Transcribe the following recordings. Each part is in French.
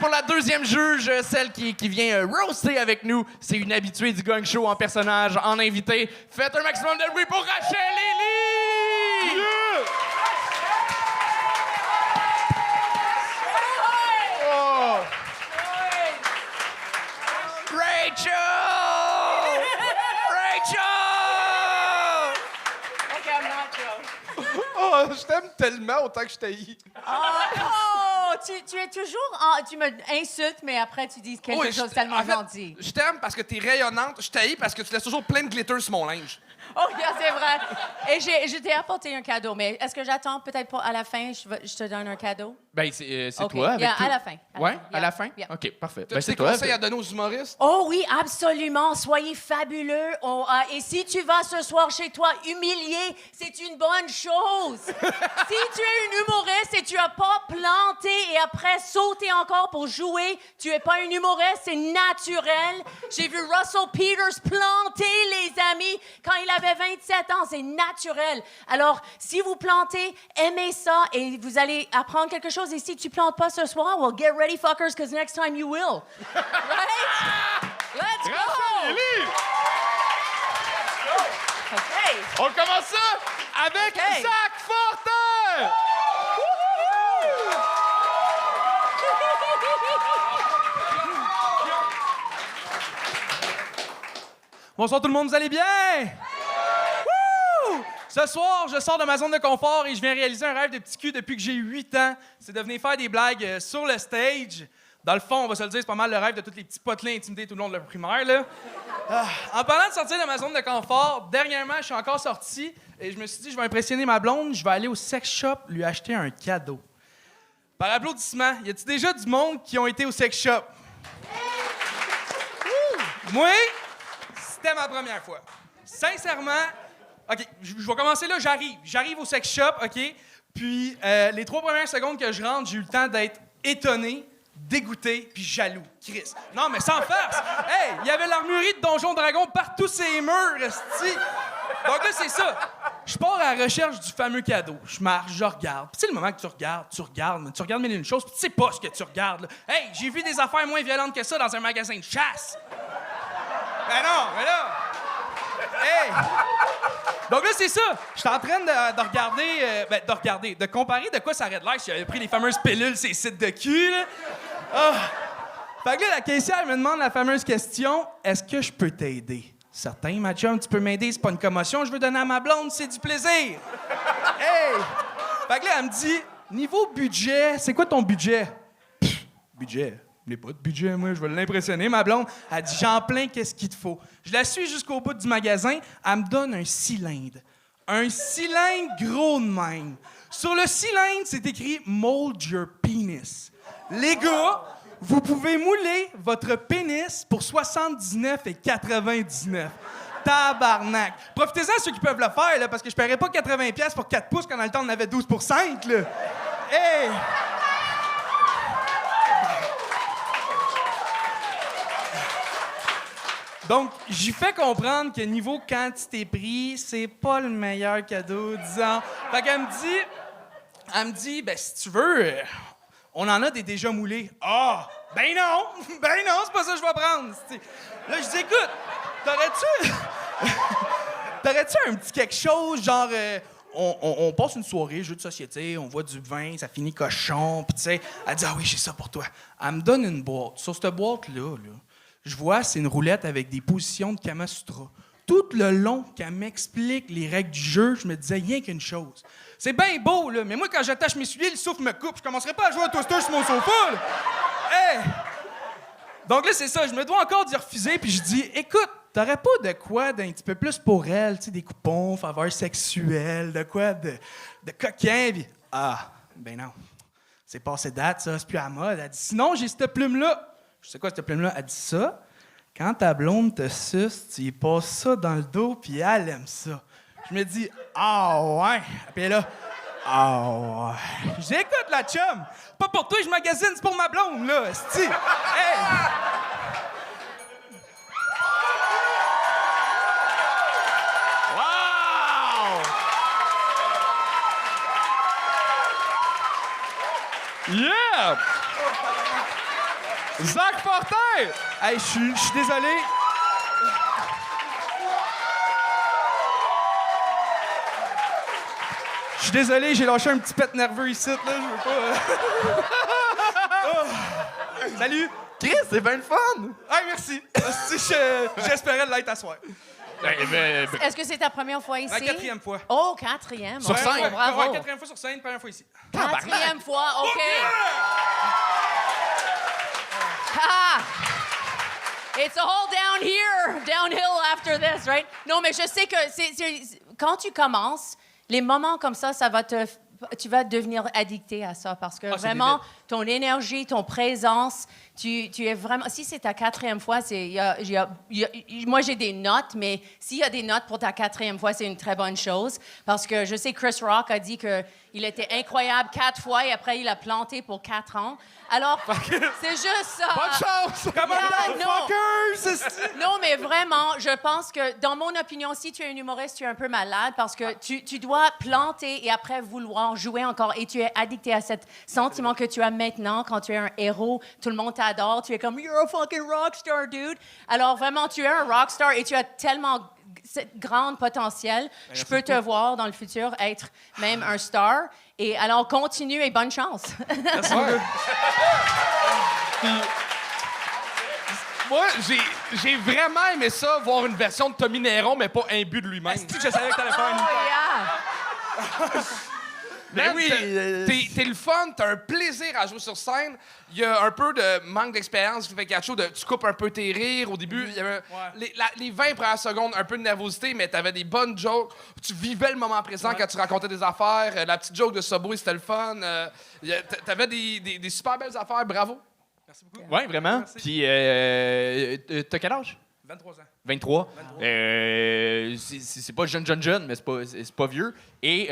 pour la deuxième juge, celle qui vient roaster avec nous. C'est une habituée du Gang Show en personnage, en invité. Faites un maximum de bruit pour Rachel Élie! Yeah! Oh. Rachel! Rachel! OK, I'm not Joe. Oh, je t'aime tellement autant que je t'haïs. Oh, tu es toujours... tu me insultes, mais après, tu dis quelque chose tellement gentil. Je t'aime parce que t'es rayonnante. Je t'haïs parce que tu laisses toujours plein de glitter sur mon linge. Oh, yeah, c'est vrai. Et je t'ai apporté un cadeau, mais est-ce que j'attends peut-être pour à la fin, je te donne un cadeau? Ben, c'est OK. toi avec Yeah, tout. à la fin. Ouais, à la fin? Yeah. OK, parfait. T'as Ben, des c'est toi. conseils à donner aux humoristes? Oh oui, absolument. Soyez fabuleux. Et si tu vas ce soir chez toi humilié, c'est une bonne chose. Si tu es une humoriste et tu n'as pas planté et après sauté encore pour jouer, tu es pas une humoriste, c'est naturel. J'ai vu Russell Peters planter, les amis, quand il avait 27 ans. C'est naturel. Alors, si vous plantez, aimez ça et vous allez apprendre quelque chose. Et si tu plantes pas ce soir, well, get ready, fuckers, because next time you will. Right? Let's go! Élie! OK. On commence ça avec OK. Zach Fortin! Bonsoir tout le monde, vous allez bien? Wouh! Ce soir, je sors de ma zone de confort et je viens réaliser un rêve de petit cul depuis que j'ai 8 ans. C'est de venir faire des blagues sur le stage. Dans le fond, on va se le dire, c'est pas mal le rêve de tous les petits potelins intimidés tout le long de la primaire, là. En parlant de sortir de ma zone de confort, dernièrement, je suis encore sorti et je me suis dit, je vais impressionner ma blonde, je vais aller au sex shop lui acheter un cadeau. Par applaudissement, y a-t-il déjà du monde qui ont été au sex shop? Moi, c'était ma première fois. Sincèrement, OK, je vais commencer là, j'arrive au sex shop, OK? Puis, les 3 premières secondes que je rentre, j'ai eu le temps d'être étonné, dégoûté, puis jaloux. Chris. Non, mais sans farce! Hey, il y avait l'armurerie de Donjon Dragon partout ces murs, esti. Donc là, c'est ça. Je pars à la recherche du fameux cadeau. Je marche, je regarde. Puis tu sais, le moment que tu regardes mille et une choses, puis tu sais pas ce que tu regardes, là. Hey, j'ai vu des affaires moins violentes que ça dans un magasin de chasse. Ben non, mais là... Hey! Donc là, c'est ça. Je suis en train de regarder, de comparer de quoi ça aurait de l'air si j'avais pris les fameuses pilules, ces sites de cul, là. Ah. Fait que là, la caissière me demande la fameuse question, est-ce que je peux t'aider? Certain, ma chum, tu peux m'aider, c'est pas une commotion, je veux donner à ma blonde, c'est du plaisir. Hey! Fait que là, elle me dit, niveau budget, c'est quoi ton budget? Budget? Je n'ai pas de budget, moi, je vais l'impressionner, ma blonde. Elle dit, j'en plein, qu'est-ce qu'il te faut? Je la suis jusqu'au bout du magasin, elle me donne un cylindre. Un cylindre gros de même. Sur le cylindre, c'est écrit « Mold your penis ». Les gars, vous pouvez mouler votre pénis pour 79,99 $. Tabarnak! Profitez-en ceux qui peuvent le faire, là, parce que je paierais pas 80$ pour 4 pouces quand dans le temps on en avait 12 pour 5, là. Hey! Donc, j'y fais comprendre que niveau quantité-prix, c'est pas le meilleur cadeau, disons. Fait qu'elle me dit, ben si tu veux, on en a des déjà moulés. Ah, ben non, c'est pas ça que je vais prendre. Là, je dis, écoute, t'aurais-tu un petit quelque chose, genre, on passe une soirée, jeu de société, on voit du vin, ça finit cochon, puis tu sais, elle dit, ah oui, j'ai ça pour toi. Elle me donne une boîte. Sur cette boîte-là, je vois, c'est une roulette avec des positions de Kama Sutra. Tout le long qu'elle m'explique les règles du jeu, je me disais rien qu'une chose. C'est bien beau, là, mais moi, quand j'attache mes souliers, le souffle me coupe. Je commencerai pas à jouer au toaster sur mon sofa, là. Hey! Donc là, c'est ça. Je me dois encore d'y refuser, puis je dis, écoute, t'aurais pas de quoi d'un petit peu plus pour elle, tu sais, des coupons, faveurs sexuelles, de quoi de coquin, puis... Ah, ben non. C'est passé date, ça, c'est plus à la mode. Elle dit, sinon, j'ai cette plume-là. Je sais quoi, cette plume-là? Elle dit ça. Quand ta blonde te suce, tu y passes ça dans le dos, puis elle aime ça. Je me dis, ah ouais. Puis là, ah ouais. Je dis, écoute, la chum, pas pour toi, je magasine, c'est pour ma blonde, là. Esti. Hey! Wow! Yeah! Zach Fortin! Hey, je suis désolé. Je suis désolé, j'ai lâché un petit pet nerveux ici, là, je veux pas... Oh. Salut! Chris, c'est bien le fun! Hey, merci! J'espérais l'être à soir. Est-ce que c'est ta première fois ici? La quatrième fois. Oh, quatrième. Sur scène. Bravo. Ouais, quatrième fois sur scène, première fois ici. Quatrième fois, OK. Ah! It's all downhill after this, right? Non, mais je sais que quand tu commences, les moments comme ça va tu vas devenir addicté à ça parce que vraiment, ton énergie, ton présence, tu es vraiment... Si c'est ta quatrième fois, moi, j'ai des notes, mais s'il y a des notes pour ta quatrième fois, c'est une très bonne chose parce que je sais Chris Rock a dit qu'il était incroyable 4 fois et après, il a planté pour 4 ans. Alors, c'est juste ça. Bonne chance! Non, mais vraiment, je pense que, dans mon opinion, si tu es un humoriste, tu es un peu malade parce que tu dois planter et après vouloir jouer encore et tu es addicté à ce sentiment que tu as maintenant quand tu es un héros. Tout le monde t'adore. Tu es comme « You're a fucking rockstar, dude! » Alors, vraiment, tu es un rockstar et tu as tellement grand potentiel. Je peux te voir dans le futur être même un star. Et alors, continue et bonne chance. Merci beaucoup. Moi, j'ai vraiment aimé ça, voir une version de Tommy Néron, mais pas imbu de lui-même. Est-ce que je savais que t'allais faire une... Oh, yeah! Mais Ben oui, t'es le fun, t'as un plaisir à jouer sur scène. Il y a un peu de manque d'expérience qui fait quelque chose tu coupes un peu tes rires. Au début, il y avait les 20 premières secondes, un peu de nervosité, mais t'avais des bonnes jokes. Tu vivais le moment présent quand tu racontais des affaires. La petite joke de Subway, c'était le fun. T'avais des super belles affaires. Bravo. Merci beaucoup. Ouais, vraiment. Merci. Puis, t'as quel âge? 23 ans. 23. C'est pas jeune, mais c'est pas vieux. Et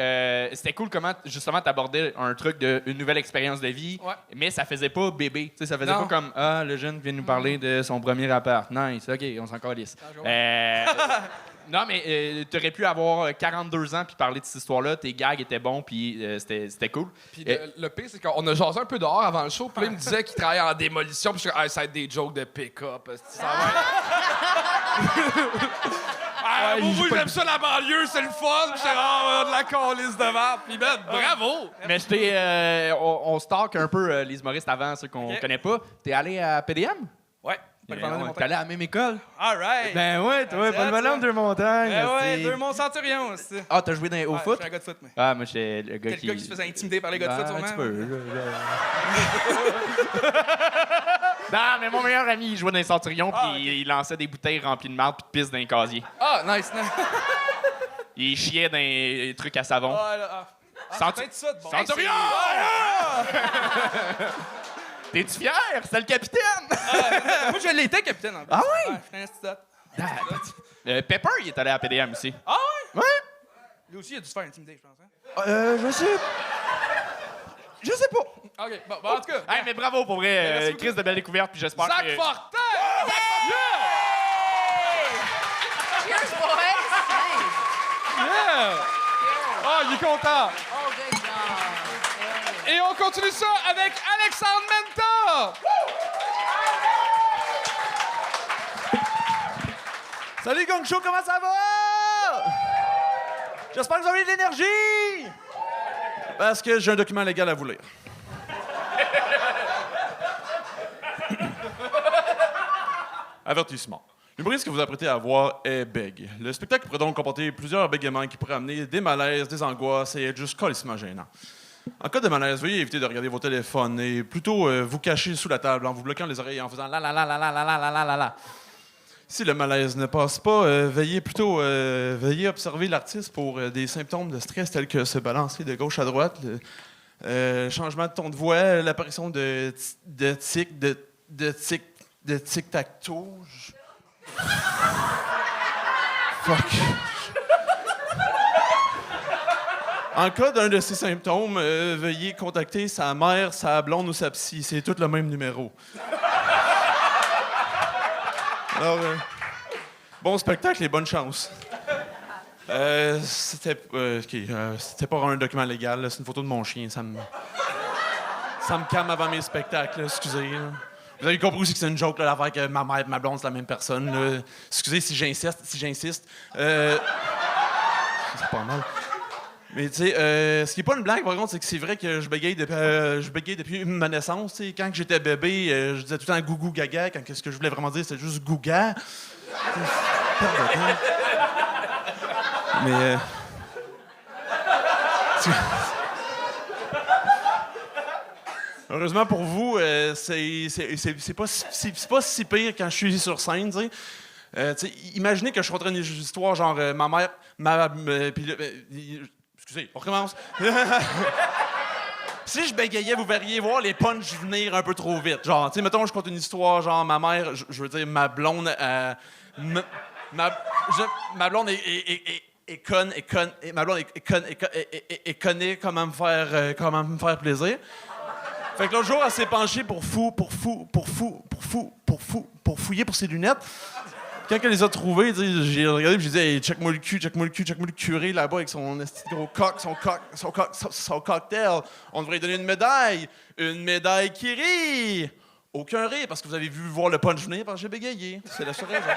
c'était cool comment, justement, t'abordais un truc d'une nouvelle expérience de vie, mais ça faisait pas bébé. Tu sais, ça faisait pas comme « Ah, le jeune vient nous parler de son premier appart. Nice, OK, on s'en calisse. » Non, mais t'aurais pu avoir 42 ans puis parler de cette histoire-là. Tes gags étaient bons, puis c'était cool. Puis le pire, c'est qu'on a jasé un peu dehors avant le show. Puis là, il me disait qu'il travaillait en démolition. Puis je suis ça va être des jokes de pick-up. Ça va être... moi, j'aime ça, la banlieue, c'est le fun. Puis de la calice de merde. Puis bravo! Mais on stalk un peu les humoristes avant, ceux qu'on connaît pas. T'es allé à PDM? Ouais. T'es allé à la même école? All right. Ben ouais, toi, pas le bonhomme, deux montagnes. Ben ouais, deux monts centurions aussi. Ah, t'as joué au foot? Je suis un gars de foot, mais. Ah, moi, j'étais le gars Quel gars qui se faisait intimider par les gars de foot, sûrement. Un petit peu. Non, mais mon meilleur ami, il jouait dans les centurions, puis il lançait des bouteilles remplies de marde puis de pisse dans les casiers. Ah, nice. Il chiait dans les trucs à savon. C'est peut-être ça de bon. Centurion! T'es-tu fier? C'était le capitaine! Moi, je l'étais, capitaine. En plus. Ah oui? Ouais, je suis un Pepper, il est allé à PDM aussi. Ah ouais? Ouais? Lui aussi, il a dû se faire intimider, je pense. Je sais pas. OK, bon, en tout cas. Hey, mais bravo pour vrai. Chris de belle découverte, puis j'espère Zach que... Fortin! Cheers, boys! Nice. Yeah! Ah, il est content. Oh, good job. Et on continue ça avec Alexandre Menta! Salut Gang Show, comment ça va? J'espère que vous avez de l'énergie! Parce que j'ai un document légal à vous lire. Avertissement. L'humoriste que vous apprêtez à voir est bègue. Le spectacle pourrait donc comporter plusieurs bégaiements qui pourraient amener des malaises, des angoisses et être juste colissement gênant. En cas de malaise, veuillez éviter de regarder vos téléphones et plutôt vous cacher sous la table en vous bloquant les oreilles et en faisant la la la la la la la la la la la. Si le malaise ne passe pas, veuillez observer l'artiste pour des symptômes de stress tels que se balancer de gauche à droite, le changement de ton de voix, l'apparition de tic-tac-toe. Fuck. En cas d'un de ces symptômes, veuillez contacter sa mère, sa blonde ou sa psy. C'est tout le même numéro. Alors, bon spectacle et bonne chance. C'était pas un document légal, là, c'est une photo de mon chien. Ça me calme avant mes spectacles, là, excusez. Là. Vous avez compris aussi que c'est une joke, là, l'affaire que ma mère et ma blonde, c'est la même personne. Là. Excusez si j'insiste. C'est pas mal. Mais tu sais, ce qui est pas une blague, par contre, c'est que c'est vrai que je bégaye depuis ma naissance. T'sais. Quand j'étais bébé, je disais tout le temps gougou gaga, quand ce que je voulais vraiment dire, c'était juste gouga. Mais... Heureusement pour vous, c'est pas si pire quand je suis sur scène, tu sais. Imaginez que je raconterais une histoire genre ma mère, excusez, on recommence. Si je bégayais, vous verriez voir les punchs venir un peu trop vite. Genre, tu sais, mettons, je compte une histoire, genre ma mère, je veux dire, ma blonde, ma blonde est conne, ma blonde est connaît comment me faire plaisir. Fait que l'autre jour, elle s'est penchée pour fouiller pour ses lunettes. Quand elle les a trouvées, j'ai regardé et j'ai dit hey, check-moi le curé là-bas avec son gros son cocktail. On devrait lui donner une médaille. Une médaille qui rit. Aucun rire parce que vous avez vu voir le punch venir parce que j'ai bégayé. C'est la seule raison.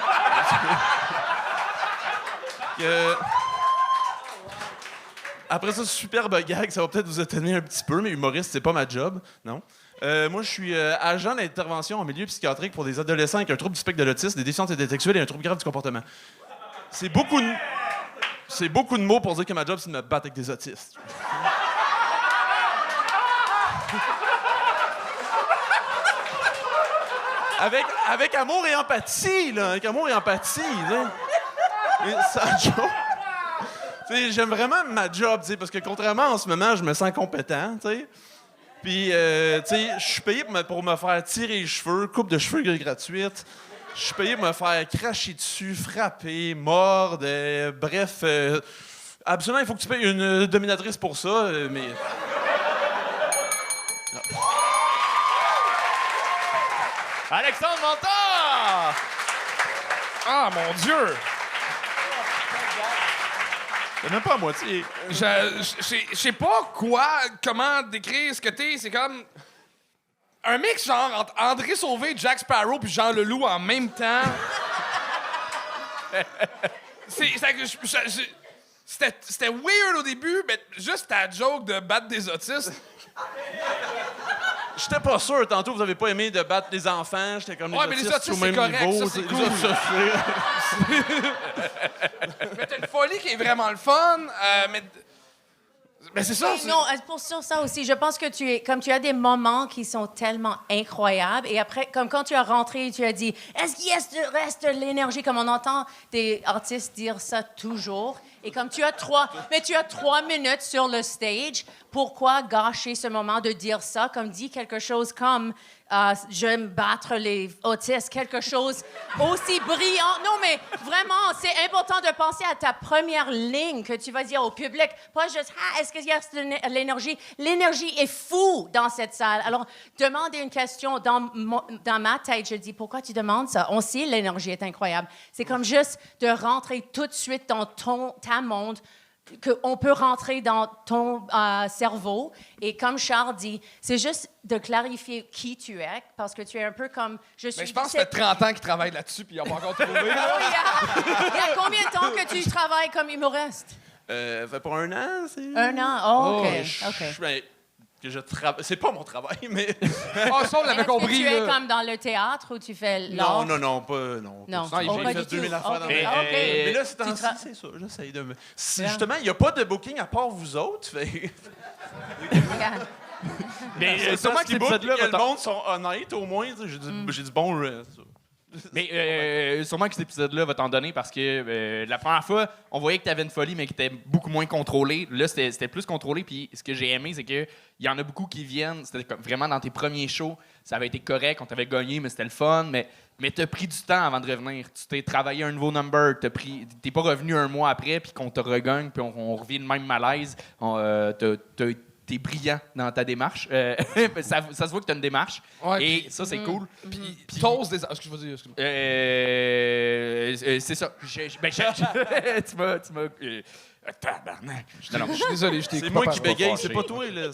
Après ça, superbe gag, ça va peut-être vous étonner un petit peu, mais humoriste, c'est pas ma job, non. Moi, je suis agent d'intervention en milieu psychiatrique pour des adolescents avec un trouble du spectre de l'autisme, des déficiences intellectuelles et un trouble grave du comportement. C'est beaucoup de mots pour dire que ma job, c'est de me battre avec des autistes. Avec amour et empathie, là. Avec amour et empathie, là. Sans joke. T'sais, j'aime vraiment ma job, parce que contrairement en ce moment, je me sens compétent, t'sais. Puis, je suis payé pour me faire tirer les cheveux, coupe de cheveux gratuite. Je suis payé pour me faire cracher dessus, frapper, mordre, bref. Absolument, il faut que tu payes une dominatrice pour ça, mais... Alexandre Montand! Ah, mon Dieu! C'est même pas à moitié. Je sais pas comment décrire ce que t'es. C'est comme un mix genre entre André Sauvé, Jack Sparrow puis Jean Leloup en même temps. C'était weird au début, mais juste ta joke de battre des autistes. J'étais pas sûr. Tantôt, vous avez pas aimé de battre des enfants. J'étais comme Ouais, mais les autistes, au même c'est correct, niveau. ça, c'est cool. Mais t'as une folie qui est vraiment le fun, mais c'est ça. Oui, non, pour sur ça aussi, je pense que tu as des moments qui sont tellement incroyables. Et après, comme quand tu as rentré, tu as dit, est-ce qu'il reste de l'énergie? Comme on entend des artistes dire ça toujours. Et comme tu as 3 minutes sur le stage, pourquoi gâcher ce moment de dire ça? Comme dit quelque chose comme je vais me battre les autistes, quelque chose aussi brillant. Non, mais vraiment, c'est important de penser à ta première ligne que tu vas dire au public. Pas juste, est-ce qu'il y a de l'énergie? L'énergie est fou dans cette salle. Alors, demander une question dans ma tête, je dis, pourquoi tu demandes ça? On sait l'énergie est incroyable. C'est comme juste de rentrer tout de suite dans ta monde, qu'on peut rentrer dans ton cerveau. Et comme Charles dit, c'est juste de clarifier qui tu es, parce que tu es un peu comme... Mais je pense que ça fait 30 ans qu'ils travaillent là-dessus, puis ils n'ont pas encore trouvé. Il y a combien de temps que tu travailles comme humoriste? Fait pour 1 an, c'est... 1 an? Oh, OK. C'est pas mon travail, mais... Ça, on l'avait compris. Est-ce que tu es là. comme dans le théâtre où tu fais l'art? Non. Non, J'ai pas fait du tout. 2000 affaires dans OK. ma vie. OK. Mais là, c'est c'est ça. J'essaye de me... Justement, il n'y a pas de booking à part vous autres. Fait... Regarde. Mais sûrement que cet épisode-là va le monde sont honnêtes, au moins. J'ai du bon... Mais sûrement que cet épisode-là va t'en donner parce que la première fois, on voyait que tu avais une folie, mais qui était beaucoup moins contrôlée. Là, c'était plus contrôlé. Puis ce que j'ai aimé, c'est qu'il y en a beaucoup qui viennent. C'était comme vraiment dans tes premiers shows. Ça avait été correct, on t'avait gagné, mais c'était le fun. Mais tu as pris du temps avant de revenir. Tu t'es travaillé un nouveau number. T'es pas revenu 1 mois après, puis qu'on te regagne, puis on revit le même malaise. T'es brillant dans ta démarche. Ça se voit que t'as une démarche. Ouais, et ça, c'est cool. Puis t'oses des... Excuse-moi. C'est ça. Tu m'as... tabarnak. Je suis désolé, je t'ai C'est moi qui bégaye, c'est pas toi, là.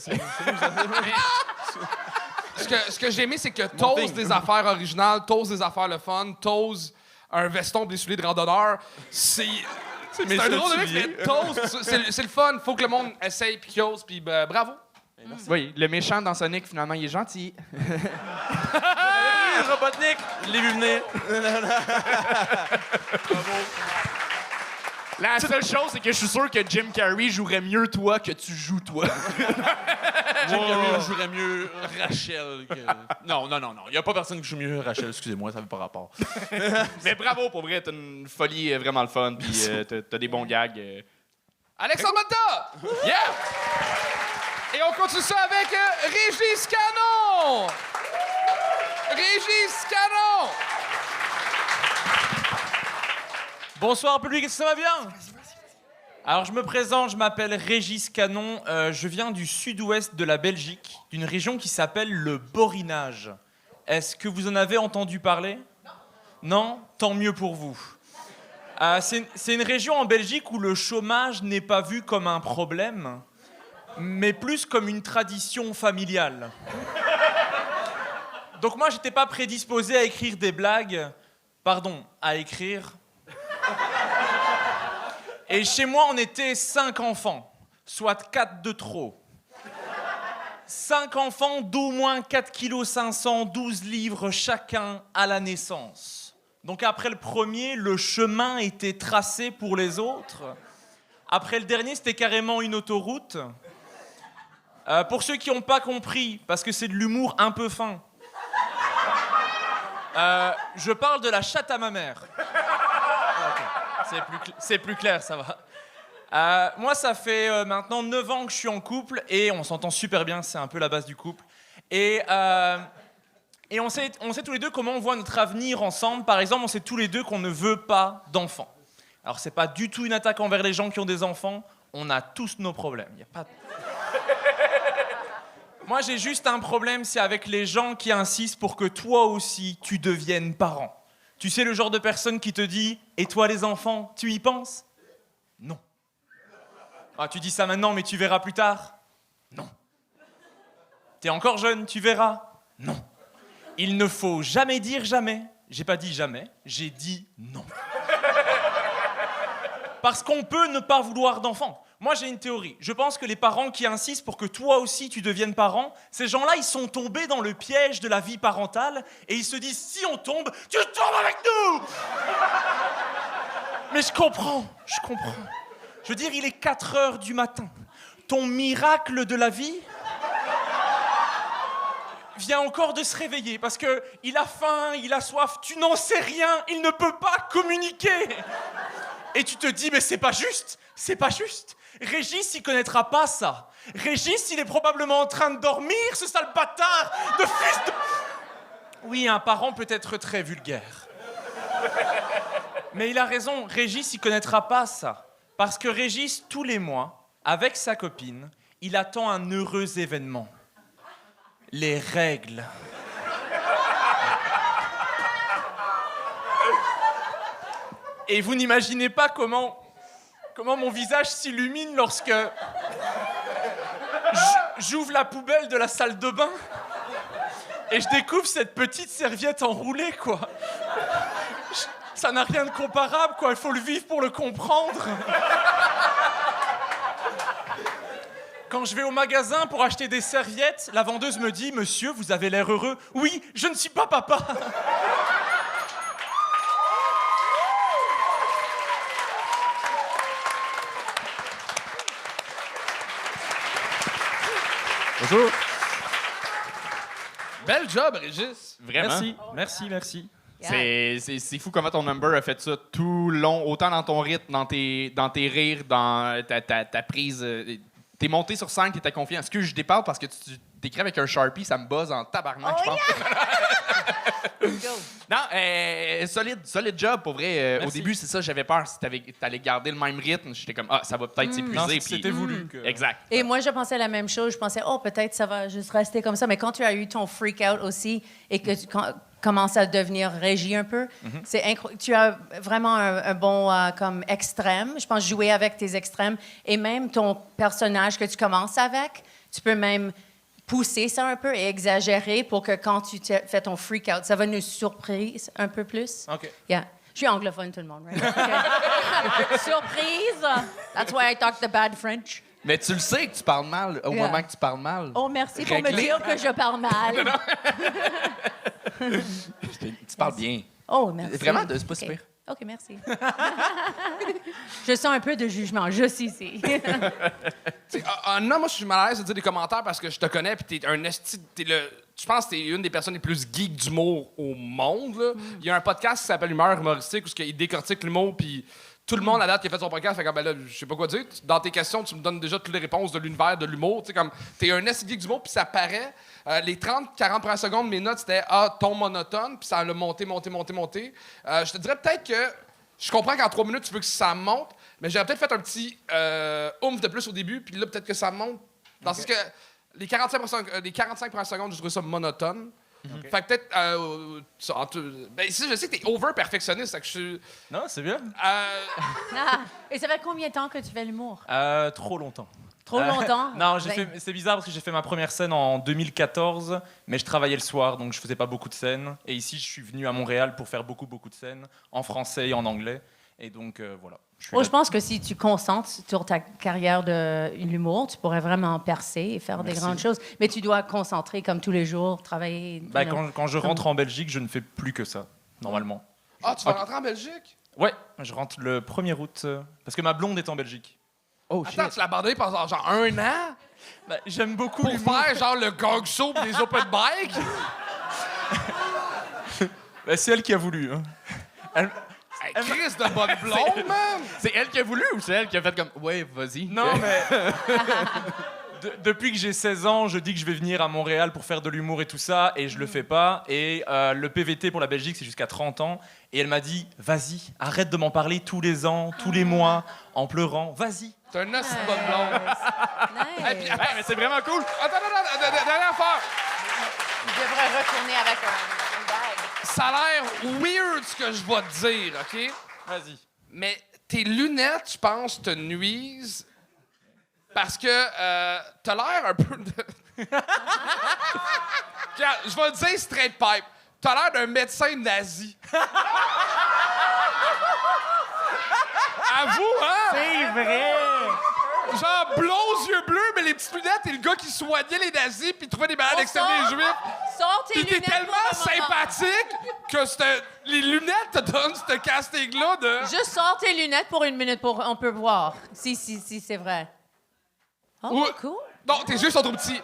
Ce que j'ai aimé, c'est que t'oses des affaires originales, t'oses des affaires le fun, t'oses un veston pis des souliers de randonneur. C'est un drôle de mix, mais t'oses. C'est le fun. Faut que le monde essaye pis qu'il ose, pis bravo. Oui, le méchant dans Sonic, finalement, il est gentil. Robotnik, je l'ai vu venir. La seule chose, c'est que je suis sûr que Jim Carrey jouerait mieux toi que tu joues toi. Jim Carrey jouerait mieux Rachel que... Non. Il n'y a pas personne qui joue mieux Rachel, excusez-moi, ça n'a pas rapport. Mais bravo, pour vrai, t'as une folie vraiment le fun, puis t'as des bons gags. Alexandre Manta! Yeah! Et on continue ça avec Régis Canon! Régis Canon! Bonsoir public, est-ce que ça va bien? Alors je me présente, je m'appelle Régis Canon, je viens du sud-ouest de la Belgique, d'une région qui s'appelle le Borinage. Est-ce que vous en avez entendu parler? Non? Tant mieux pour vous. C'est une région en Belgique où le chômage n'est pas vu comme un problème, mais plus comme une tradition familiale. Donc moi, j'étais pas prédisposé à écrire des blagues, à écrire. Et chez moi, on était 5 enfants, soit 4 de trop. 5 enfants d'au moins 4,5 kg, 12 livres chacun à la naissance. Donc après le premier, le chemin était tracé pour les autres. Après le dernier, c'était carrément une autoroute. Pour ceux qui n'ont pas compris, parce que c'est de l'humour un peu fin, je parle de la chatte à ma mère. C'est plus clair, ça va. Moi, ça fait maintenant 9 ans que je suis en couple et on s'entend super bien, c'est un peu la base du couple. Et on sait tous les deux comment on voit notre avenir ensemble. Par exemple, on sait tous les deux qu'on ne veut pas d'enfants. Alors, c'est pas du tout une attaque envers les gens qui ont des enfants. On a tous nos problèmes. Y a pas... Moi, j'ai juste un problème, c'est avec les gens qui insistent pour que toi aussi, tu deviennes parent. Tu sais, le genre de personne qui te dit « Et toi, les enfants, tu y penses ?» Non. Ah, tu dis ça maintenant, mais tu verras plus tard? Non. T'es encore jeune, tu verras? Non. Il ne faut jamais dire jamais. J'ai pas dit jamais, j'ai dit non. Parce qu'on peut ne pas vouloir d'enfants. Moi, j'ai une théorie. Je pense que les parents qui insistent pour que toi aussi tu deviennes parent, ces gens-là, ils sont tombés dans le piège de la vie parentale et ils se disent, si on tombe, tu tombes avec nous! Mais je comprends. Je veux dire, il est 4 heures du matin. Ton miracle de la vie vient encore de se réveiller parce qu'il a faim, il a soif, tu n'en sais rien, il ne peut pas communiquer. Et tu te dis, mais c'est pas juste. Régis, il connaîtra pas ça. Régis, il est probablement en train de dormir, ce sale bâtard de fils de... Oui, un parent peut être très vulgaire. Mais il a raison, Régis, il connaîtra pas ça. Parce que Régis, tous les mois, avec sa copine, il attend un heureux événement. Les règles. Et vous n'imaginez pas comment mon visage s'illumine lorsque j'ouvre la poubelle de la salle de bain et je découvre cette petite serviette enroulée, quoi. Ça n'a rien de comparable, quoi. Il faut le vivre pour le comprendre. Quand je vais au magasin pour acheter des serviettes, la vendeuse me dit « Monsieur, vous avez l'air heureux. » « Oui, je ne suis pas papa. » Bonjour. Bel job, Régis. Vraiment. Merci. C'est fou comment ton number a fait ça tout long, autant dans ton rythme, dans tes rires, dans ta prise. T'es monté sur scène, t'étais confiant. Est-ce que je déparle parce que tu t'écris avec un Sharpie, ça me buzz en tabarnak, je pense. Non, solide job, pour vrai. Au début, c'est ça, j'avais peur. Si t'allais garder le même rythme, j'étais comme, ça va peut-être s'épuiser. C'était voulu. Exact. Et moi, je pensais la même chose. Je pensais, peut-être ça va juste rester comme ça. Mais quand tu as eu ton freak-out aussi et que tu commences à devenir Régis un peu, c'est incroyable. Tu as vraiment un bon comme extrême. Je pense jouer avec tes extrêmes. Et même ton personnage que tu commences avec, tu peux même pousser ça un peu et exagérer pour que quand tu fais ton freak out, ça va nous surprise un peu plus. OK. Yeah. Je suis anglophone, tout le monde, right? Okay. Surprise! That's why I talk the bad French. Mais tu le sais que tu parles mal au Yeah. moment que tu parles mal. Oh, merci pour me Réglé. dire que je parle mal. Tu parles bien. Oh, merci. Vraiment, c'est pas OK. super. OK, merci. Je sens un peu de jugement, juste ici. Non, moi, je suis mal à l'aise de dire des commentaires parce que je te connais, puis t'es un esti... Je pense que t'es une des personnes les plus geeks d'humour au monde, là. Il y a un podcast qui s'appelle Humeur humoristique, où il décortique l'humour, puis tout le monde, à date, qui a fait son podcast, fait comme, ben là, je sais pas quoi dire. Dans tes questions, tu me donnes déjà toutes les réponses de l'univers de l'humour. Tu sais, comme, t'es un esti geek d'humour, puis ça paraît. Les 30-40 premières secondes, mes notes, c'était ton monotone, puis ça a monté. Je te dirais peut-être que je comprends qu'en 3 minutes, tu veux que ça monte, mais j'aurais peut-être fait un petit oomph de plus au début, puis là, peut-être que ça monte. Dans le sens que les 45 premières secondes, je trouvais ça monotone. Fait que peut-être. Ben, ici, je sais que t'es over-perfectionniste, fait que je suis. Non, c'est bien. Et ça fait combien de temps que tu fais l'humour? Trop longtemps. Trop longtemps? Non, Ben, c'est bizarre parce que j'ai fait ma première scène en 2014, mais je travaillais le soir, donc je faisais pas beaucoup de scènes. Et ici, je suis venu à Montréal pour faire beaucoup de scènes, en français et en anglais. Et donc, voilà. je pense que si tu concentres sur ta carrière de l'humour, tu pourrais vraiment percer et faire des grandes choses. Mais tu dois concentrer comme tous les jours, travailler. Bah, quand je rentre en Belgique, je ne fais plus que ça, normalement. Ah, tu vas rentrer en Belgique? Ouais, je rentre le 1er août, parce que ma blonde est en Belgique. Oh, Attends, tu l'as abandonné pendant genre 1 an? Bah, j'aime beaucoup Pour l'humour. faire genre le gang show pis les open bike? Bah, c'est elle qui a voulu. Hein. Hey, Chris de bonne blonde, man! C'est elle qui a voulu ou c'est elle qui a fait comme ouais, vas-y? Non, mais depuis que j'ai 16 ans, je dis que je vais venir à Montréal pour faire de l'humour et tout ça, et je le fais pas. Et le PVT pour la Belgique, c'est jusqu'à 30 ans. Et elle m'a dit, vas-y, arrête de m'en parler tous les ans, tous les mois, en pleurant. Vas-y. T'es un assez de bonne blonde. Nice. Hey, puis, attends, mais c'est vraiment cool. attends, dernière affaire. Je devrais retourner avec un bag. Ça a l'air weird ce que je vais te dire, OK? Vas-y. Mais tes lunettes, je pense, te nuisent parce que t'as l'air un peu de... Regarde, je vais le dire straight pipe. T'as l'air d'un médecin nazi. Avoue, hein? C'est vrai! Genre blond, yeux bleus, mais les petites lunettes et le gars qui soignait les nazis puis trouvait des malades exterminés les juifs. Sors tes Puis t'es lunettes tellement pour le moment. sympathique que les lunettes te donnent ce casting-là de... Juste sors tes lunettes pour 1 minute pour on peut voir si c'est vrai. Oh, Ou- cool. Non, tes yeux sont trop petits.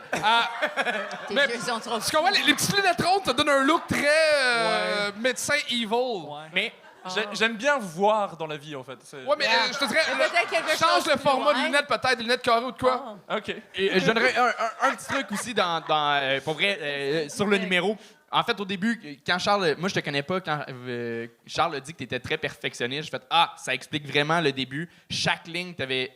Tes mais- yeux sont trop Tu comprends, les petites lunettes rondes te donnent un look très médecin evil. Mais j'aime bien voir dans la vie, en fait. Ouais, mais je te dirais, Mais peut-être quelque change chose le de format de loin. lunettes peut-être, des lunettes carrées ou de quoi. OK. Et je donnerais un petit truc aussi pour vrai, sur le numéro. En fait, au début, quand Charles... Moi, je te connais pas. Quand Charles a dit que tu étais très perfectionniste, j'ai fait « Ah, ça explique vraiment le début. Chaque ligne, tu avais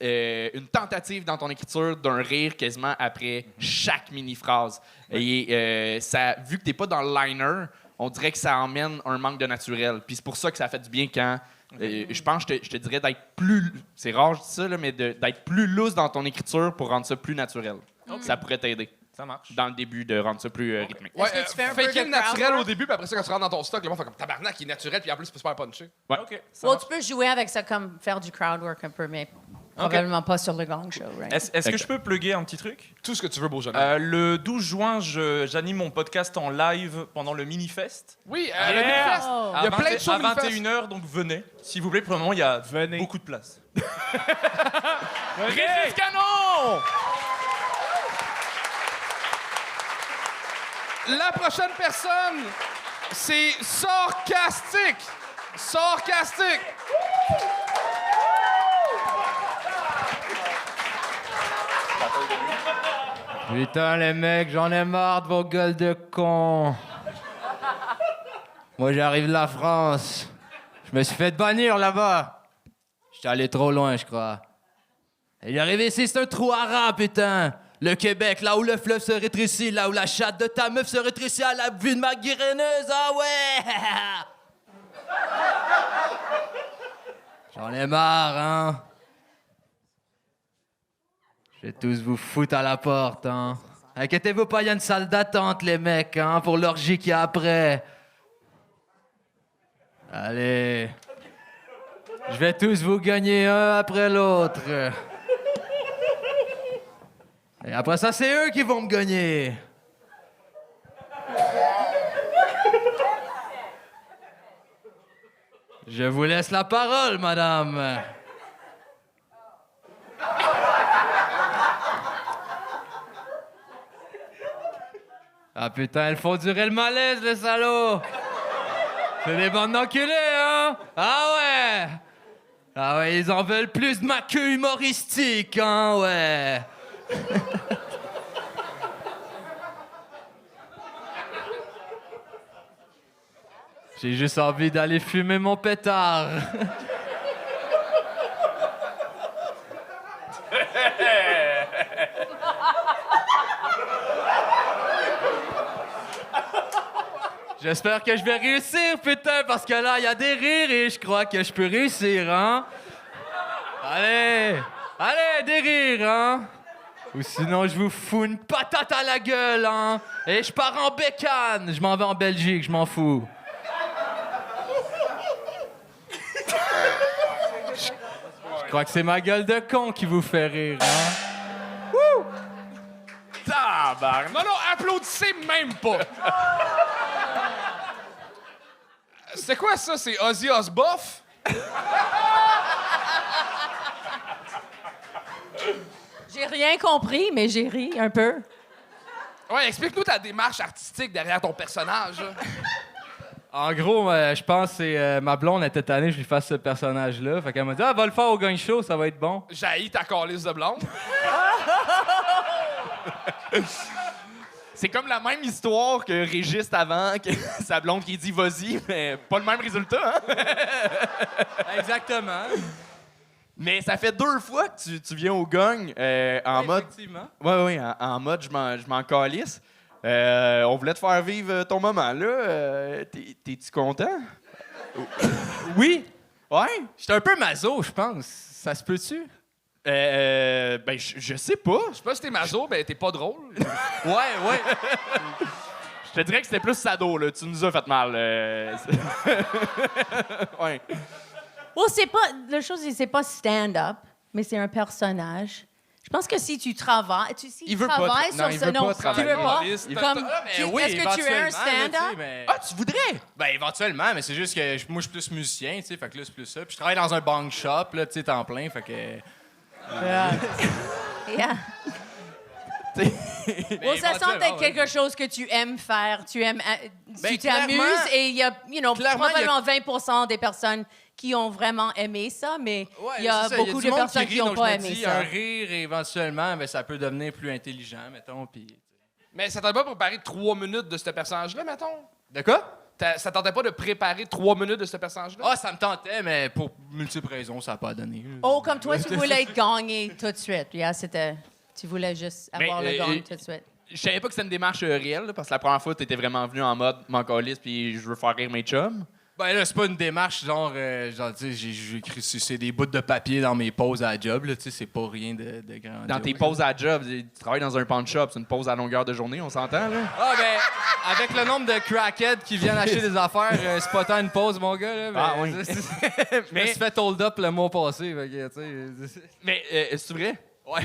une tentative dans ton écriture d'un rire quasiment après chaque mini-phrase. Et ça, vu que tu n'es pas dans le liner, on dirait que ça emmène un manque de naturel. Puis c'est pour ça que ça fait du bien quand... je pense que je te dirais d'être plus... C'est rare, je dis ça, là, mais d'être plus loose dans ton écriture pour rendre ça plus naturel. Ça pourrait t'aider. Ça marche. Dans le début, de rendre ça plus rythmique. Ouais, Est-ce que tu fais un peu faker de le naturel crowd au début, puis après ça, quand tu rentres dans ton stock, le monde fait comme tabarnak, il est naturel, puis en plus, c'est super punché. Ouais. OK. Ça Well, marche. tu peux jouer avec ça comme faire du crowd work un peu, mais probablement pas sur le gang show, right? Est-ce que je peux plugger un petit truc? Tout ce que tu veux, beau jeune homme. Le 12 juin, j'anime mon podcast en live pendant le Mini-Fest. Oui, Yeah. le Mini-Fest. Oh. Il y a plein de choses À au Mini-Fest. 21h, donc venez. S'il vous plaît, pour le moment, il y a beaucoup de place. Régis Canon! La prochaine personne, c'est Sarcastique. Sarcastique. Putain, les mecs, j'en ai marre de vos gueules de cons. Moi, j'arrive de la France. Je me suis fait bannir là-bas. J'étais allé trop loin, je crois. Et j'arrive ici, c'est un trou à rats, putain. Le Québec, là où le fleuve se rétrécit, là où la chatte de ta meuf se rétrécit à la vue de ma guéreneuse, ah ouais! J'en ai marre, hein. Je vais tous vous foutre à la porte, hein. Inquiétez-vous pas, il y a une salle d'attente, les mecs, hein, pour l'orgie qu'il y a après. Allez. Je vais tous vous gagner un après l'autre. Et après ça, c'est eux qui vont me gagner. Je vous laisse la parole, madame. Ah putain, elles font durer le malaise, les salauds! C'est des bandes d'enculés, hein? Ah ouais! Ah ouais, ils en veulent plus de ma queue humoristique, hein, ouais! J'ai juste envie d'aller fumer mon pétard. J'espère que je vais réussir, putain, parce que là, il y a des rires et je crois que je peux réussir, hein? Allez! Allez, des rires, hein? Ou sinon, je vous fous une patate à la gueule, hein? Et je pars en bécane! Je m'en vais en Belgique, je m'en fous. Je crois que c'est ma gueule de con qui vous fait rire, hein? Wouh! Tabarnak! Non, applaudissez même pas! C'est quoi ça? C'est Ozzy Osbourne? J'ai rien compris, mais j'ai ri un peu. Ouais, explique-nous ta démarche artistique derrière ton personnage. Là. En gros, je pense que c'est ma blonde était tannée que je lui fasse ce personnage-là. Fait qu'elle m'a dit « Ah, va le faire au gang show, ça va être bon. » J'haïs ta calice de blonde. C'est comme la même histoire que Régis avant, que sa blonde qui dit vas-y, mais pas le même résultat, hein? Exactement. Mais ça fait 2 fois que tu viens au gang en mode. Effectivement. Oui, en mode je m'en calisse. On voulait te faire vivre ton moment, là. T'es-tu content? Oui, Ouais? j'étais un peu maso, je pense. Ça se peut-tu? Ben, je sais pas. Je sais pas si t'es maso, ben t'es pas drôle. Ouais. Je te dirais que c'était plus sado, là. Tu nous as fait mal. Ouais. Oh, c'est pas... La chose, c'est pas stand-up, mais c'est un personnage. Je pense que si tu travailles... Il veut pas travailles non, sur il ce... veut Non, pas tu travailler. veux pas? Humoriste. Comme, est-ce que tu es un stand-up? Ah, tu voudrais? Ben, éventuellement, mais c'est juste que moi, je suis plus musicien, tu sais, fait que là, c'est plus ça. Puis je travaille dans un bang shop, là, tu sais, temps plein, fait que... Yeah. Bon, ça semble être quelque chose que tu aimes faire. Tu aimes... tu t'amuses clairement- et il y a, clairement, probablement 20 des personnes qui ont vraiment aimé ça, mais il y a c'est ça, beaucoup du de monde personnes rit, qui n'ont donc pas je me aimé dis, ça. un rire, éventuellement, ben, ça peut devenir plus intelligent, mettons, puis... Mais ça t'aurait pas préparé 3 minutes de ce personnage-là, mettons? De quoi? Ça tentait pas de préparer 3 minutes de ce personnage-là? Ah, ça me tentait, mais pour multiples raisons, ça n'a pas donné. Oh, comme toi, tu voulais gagner tout de suite. Yeah, c'était... Tu voulais juste avoir Mais, le gagne tout de suite. Je savais pas que c'était une démarche réelle, là, parce que la première fois, t'étais vraiment venu en mode m'en calisse puis je veux faire rire mes chums. Ben là, c'est pas une démarche genre tu sais, j'ai écrit c'est des bouts de papier dans mes pauses à la job, là, tu sais, c'est pas rien de grand. Dans tes pauses à job, tu travailles dans un pawn shop, c'est une pause à longueur de journée, on s'entend, là? Ah ben, avec le nombre de crackheads qui viennent acheter des affaires, c'est pas tant une pause, mon gars, là. Mais, Ah oui. Je me suis fait hold up le mois passé, fait que, tu sais... Mais, c'est vrai? Ouais.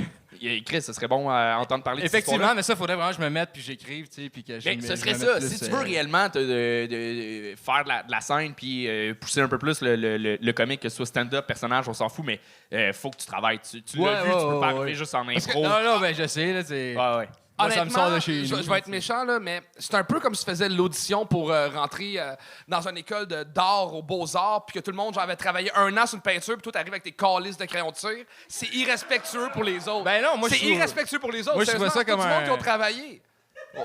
Chris, ce serait bon à entendre parler de cette Effectivement, histoire-là. mais ça, faudrait vraiment que je me mette puis j'écrive, tu sais, puis que je Mais me- ce je serait me ça. mette plus, Si tu veux réellement de faire de la scène puis pousser un peu plus le comique, que ce soit stand-up, personnage, on s'en fout, mais faut que tu travailles. Tu Ouais, l'as vu, tu peux ouais, pas ouais, arriver ouais. juste en que- impro. Non, ben je sais, là, c'est... Ouais. Moi, ça me sort de Honnêtement, chez nous. je vais être méchant, là, mais c'est un peu comme si tu faisais l'audition pour rentrer dans une école d'art aux Beaux-Arts, puis que tout le monde genre, avait travaillé 1 an sur une peinture, puis toi, t'arrives avec tes calices de crayon de cire. C'est irrespectueux pour les autres. Ben non, moi, je c'est trouve- irrespectueux pour les autres. Moi, je trouve Sérieusement, ça comme tout le monde un- qui ont travaillé.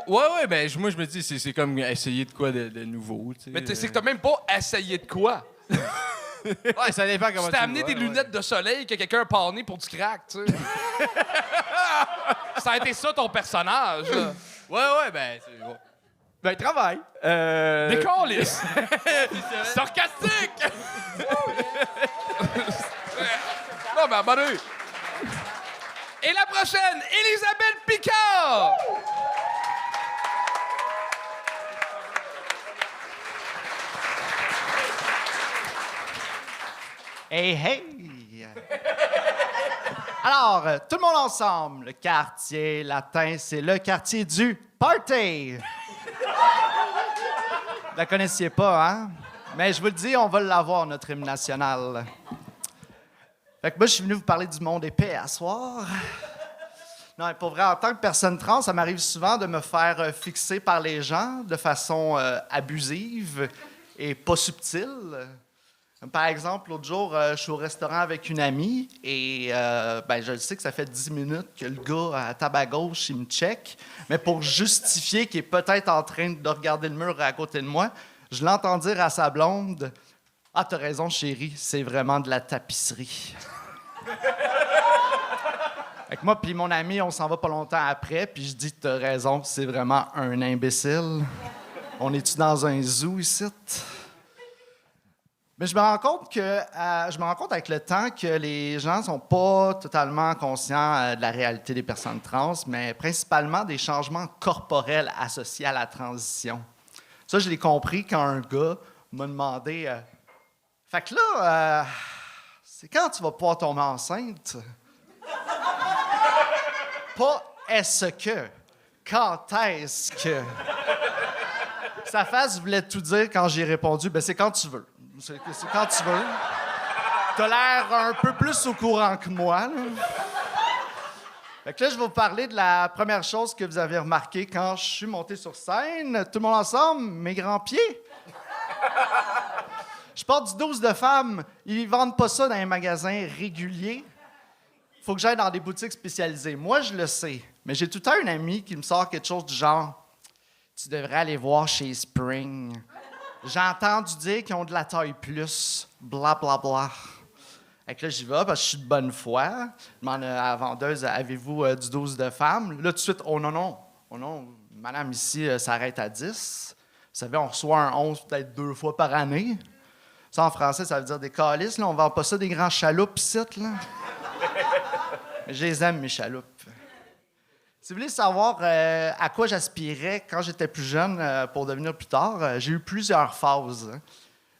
Ouais, ben moi, je me dis, c'est comme essayer de quoi de nouveau, tu sais. Mais c'est que t'as même pas essayé de quoi. Ouais, ça dépend comment Tu t'es amené le des vois, ouais. lunettes de soleil que quelqu'un a pané pour du crack, tu sais. Ça a été ça ton personnage, là. Ouais, ben... c'est bon. Ben, travaille. Des calices. Sarcastique! Non, mais abonné. Et la prochaine, Elisabeth Picard! Hey, hey! Alors, tout le monde ensemble, le quartier latin, c'est le quartier du party! Vous la connaissiez pas, hein? Mais je vous le dis, on va l'avoir, notre hymne national. Fait que moi, je suis venu vous parler du monde épais à soir. Non, mais pour vrai, en tant que personne trans, ça m'arrive souvent de me faire fixer par les gens de façon abusive et pas subtile. Par exemple, l'autre jour, je suis au restaurant avec une amie et je sais que ça fait 10 minutes que le gars à la table à gauche, il me check. Mais pour justifier qu'il est peut-être en train de regarder le mur à côté de moi, je l'entends dire à sa blonde « Ah, t'as raison, chérie, c'est vraiment de la tapisserie. » Fait que moi puis mon ami, on s'en va pas longtemps après, puis je dis « T'as raison, c'est vraiment un imbécile. On est-tu dans un zoo ici? » Mais je me rends compte avec le temps que les gens sont pas totalement conscients de la réalité des personnes trans, mais principalement des changements corporels associés à la transition. Ça, je l'ai compris quand un gars m'a demandé fait que là, c'est quand tu vas pouvoir tomber enceinte? Pas est-ce que, quand est-ce que? Sa face voulait tout dire quand j'ai répondu ben c'est quand tu veux. C'est quand tu veux. T'as l'air un peu plus au courant que moi, là. Fait que là, je vais vous parler de la première chose que vous avez remarqué quand je suis monté sur scène. Tout le monde ensemble, mes grands pieds. Je porte du 12 de femmes. Ils vendent pas ça dans les magasins réguliers. Faut que j'aille dans des boutiques spécialisées. Moi, je le sais. Mais j'ai tout le temps une amie qui me sort quelque chose du genre « Tu devrais aller voir chez Spring. » J'ai entendu dire qu'ils ont de la taille plus. Bla, bla, bla. Fait que là, j'y vais parce que je suis de bonne foi. Je demande à la vendeuse, avez-vous du 12 de femmes? Là, tout de suite, oh non. Oh non, madame, ici, ça arrête à 10. Vous savez, on reçoit un 11 peut-être 2 fois par année. Ça, en français, ça veut dire des calices. Là, on vend pas ça des grands chaloupes ici, là. Mais je les aime, mes chaloupes. Si vous voulez savoir à quoi j'aspirais quand j'étais plus jeune pour devenir plus tard, j'ai eu plusieurs phases.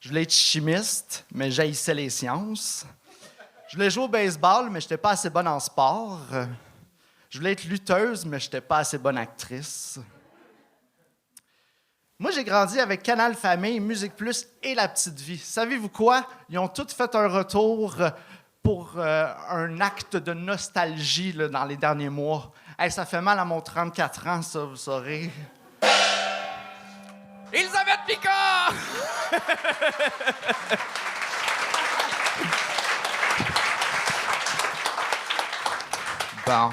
Je voulais être chimiste, mais j'haïssais les sciences. Je voulais jouer au baseball, mais je n'étais pas assez bonne en sport. Je voulais être lutteuse, mais je n'étais pas assez bonne actrice. Moi, j'ai grandi avec Canal Famille, Musique Plus et La Petite Vie. Savez-vous quoi? Ils ont tous fait un retour pour un acte de nostalgie là, dans les derniers mois. Hey, ça fait mal à mon 34 ans, ça, vous saurez. Elisabeth Picard! Bon,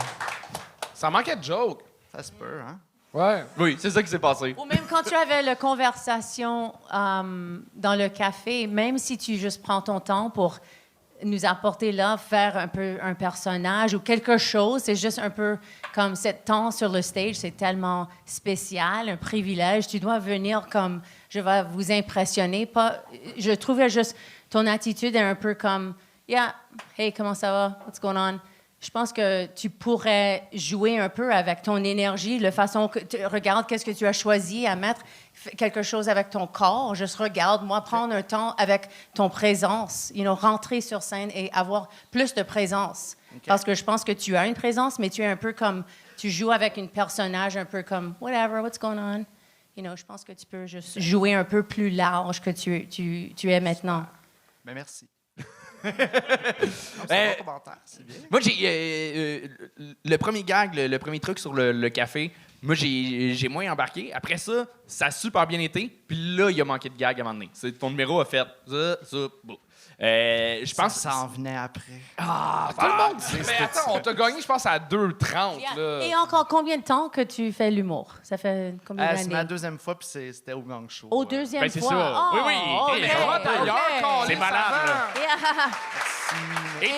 Ça manquait de joke. ça se peut, hein? Ouais. Oui, c'est ça qui s'est passé. Ou même quand tu avais la conversation dans le café, même si tu juste prends ton temps pour nous apporter là, faire un peu un personnage ou quelque chose, c'est juste un peu comme ce temps sur le stage, c'est tellement spécial, un privilège. Tu dois venir comme, je vais vous impressionner. Pas, je trouvais juste ton attitude est un peu comme, yeah, hey, comment ça va? What's going on? Je pense que tu pourrais jouer un peu avec ton énergie, la façon que regarde qu'est-ce que tu as choisi à mettre, quelque chose avec ton corps. Juste regarde, moi, prendre un temps avec ton présence, rentrer sur scène et avoir plus de présence. Okay. Parce que je pense que tu as une présence, mais tu es un peu comme, tu joues avec un personnage un peu comme, whatever, what's going on? Je pense que tu peux juste jouer un peu plus large que tu es maintenant. Ben merci. C'est bien. Moi, j'ai le premier gag, le premier truc sur le café. Moi, j'ai moins embarqué. Après ça, ça a super bien été. Puis là, il a manqué de gag à un moment donné. Ton numéro a fait ça, bon. Je pense ça en venait après. Tout le monde dit. Mais attends, on t'a gagné, je pense, à 2h30. Là. Et encore combien de temps que tu fais l'humour? Ça fait combien d'années? C'est ma deuxième fois, puis c'était au Gang Show. Au deuxième c'est fois? Ça. Oh, oui. C'est malade. Et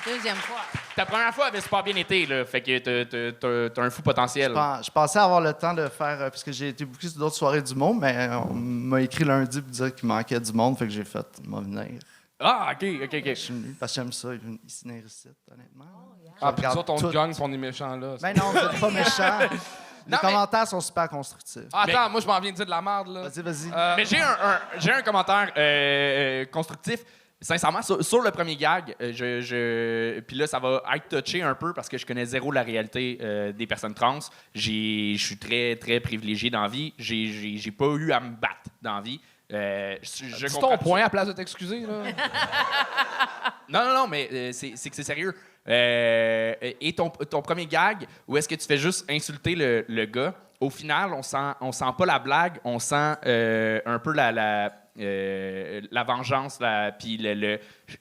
deuxième fois. Ta première fois avait super bien été, là. Fait que t'as un fou potentiel. Je pensais avoir le temps de faire... parce que j'ai été booké sur d'autres soirées du monde, mais on m'a écrit lundi pour dire qu'il manquait du monde, fait que j'ai fait, venir. Ah, OK. Je suis venu parce que j'aime ça, il s'énergie, honnêtement. Ah, puis nous autres, on tout. te gagne, puis on est méchants, là. Ben non, vous êtes pas méchants. Les Non, mais- commentaires sont super constructifs. Ah, attends, moi, je m'en viens de dire de la merde, là. Vas-y. Mais j'ai un commentaire constructif. Sincèrement, sur le premier gag, puis là, ça va être touché un peu parce que je connais zéro la réalité des personnes trans. Je suis très, très privilégié dans la vie. J'ai pas eu à me battre dans la vie. Je Dis comprends ton point à la place de t'excuser, là. Non, mais c'est que c'est sérieux. Et ton premier gag, où est-ce que tu fais juste insulter le gars, au final, on sent pas la blague, on sent un peu la vengeance, puis